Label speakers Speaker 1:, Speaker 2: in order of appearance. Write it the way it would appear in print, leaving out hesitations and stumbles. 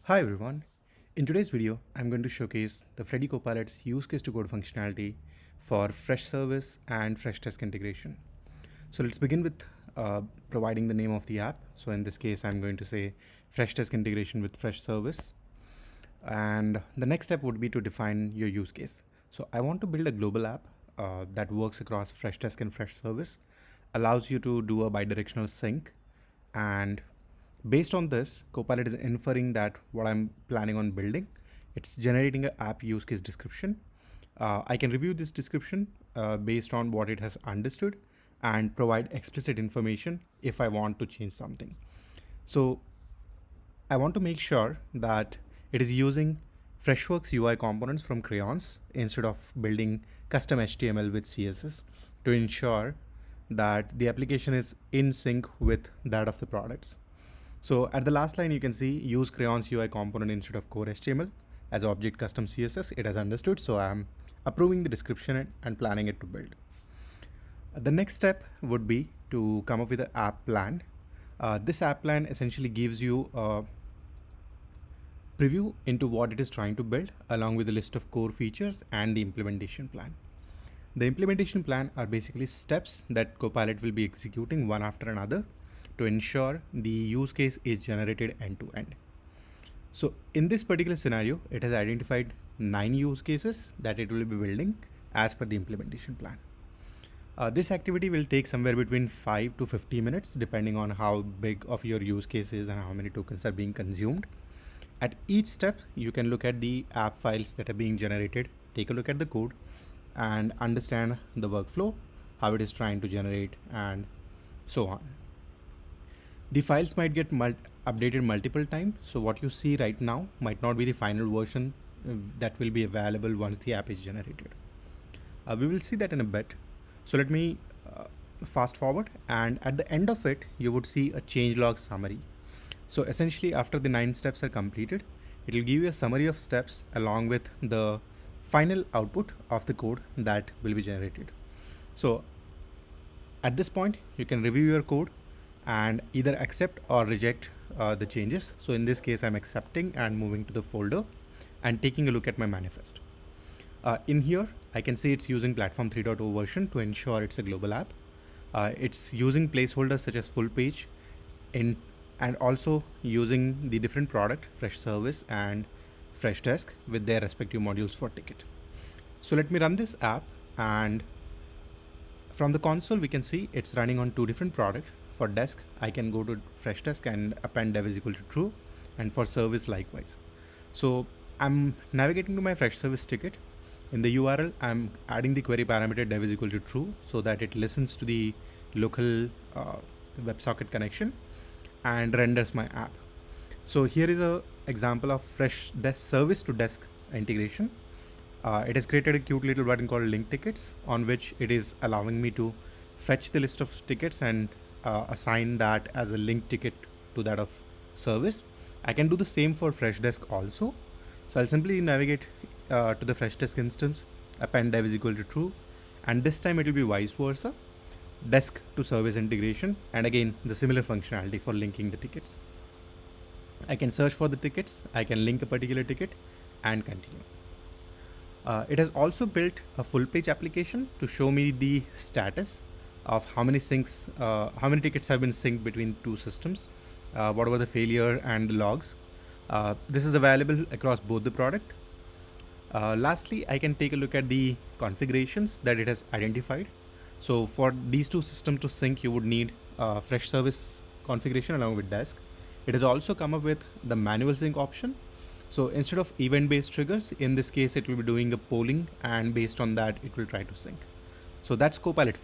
Speaker 1: Hi everyone. In today's video, I'm going to showcase the Freddy Copilot's use case to code functionality for Freshservice and Freshdesk integration. So let's begin with providing the name of the app. So in this case, I'm going to say Freshdesk integration with Freshservice. And the next step would be to define your use case. So I want to build a global app that works across Freshdesk and Freshservice, allows you to do a bidirectional sync, and based on this, Copilot is inferring that what I'm planning on building, it's generating an app use case description. I can review this description based on what it has understood and provide explicit information if I want to change something. So I want to make sure that it is using Freshworks UI components from crayons instead of building custom HTML with CSS to ensure that the application is in sync with that of the products. So at the last line, you can see use crayons UI component instead of core HTML as object custom CSS. It has understood. So I'm approving the description and planning it to build. The next step would be to come up with an app plan. This app plan essentially gives you a preview into what it is trying to build along with a list of core features and the implementation plan. The implementation plan are basically steps that Copilot will be executing one after another to ensure the use case is generated end to end. So in this particular scenario, it has identified 9 use cases that it will be building as per the implementation plan. This activity will take somewhere between 5 to 50 minutes depending on how big of your use case is and how many tokens are being consumed. At each step, you can look at the app files that are being generated, take a look at the code and understand the workflow, how it is trying to generate and so on. The files might get updated multiple times. So what you see right now might not be the final version that will be available once the app is generated. We will see that in a bit. So let me fast forward, and at the end of it, you would see a changelog summary. So essentially after the 9 steps are completed, it will give you a summary of steps along with the final output of the code that will be generated. So at this point, you can review your code and either accept or reject the changes. So in this case, I'm accepting and moving to the folder and taking a look at my manifest. In here, I can see it's using platform 3.0 version to ensure it's a global app. It's using placeholders such as full page and also using the different product, Freshservice and Freshdesk with their respective modules for ticket. So let me run this app, and from the console, we can see it's running on 2 different products. For desk, I can go to Freshdesk and append dev is equal to true, and for service likewise. So I'm navigating to my Freshservice ticket. In the URL, I'm adding the query parameter dev is equal to true so that it listens to the local WebSocket connection and renders my app. So here is a example of Freshdesk service to desk integration. It has created a cute little button called link tickets on which it is allowing me to fetch the list of tickets and assign that as a link ticket to that of service. I can do the same for Freshdesk also. So I'll simply navigate to the Freshdesk instance, append dev is equal to true, and this time it will be vice versa, desk to service integration, and again the similar functionality for linking the tickets. I can search for the tickets, I can link a particular ticket and continue. It has also built a full page application to show me the status of how many syncs, how many tickets have been synced between 2 systems, what were the failure and the logs. This is available across both the product. Lastly, I can take a look at the configurations that it has identified. So for these 2 systems to sync, you would need Freshservice configuration along with desk. It has also come up with the manual sync option. So instead of event-based triggers, in this case, it will be doing a polling, and based on that, it will try to sync. So that's Copilot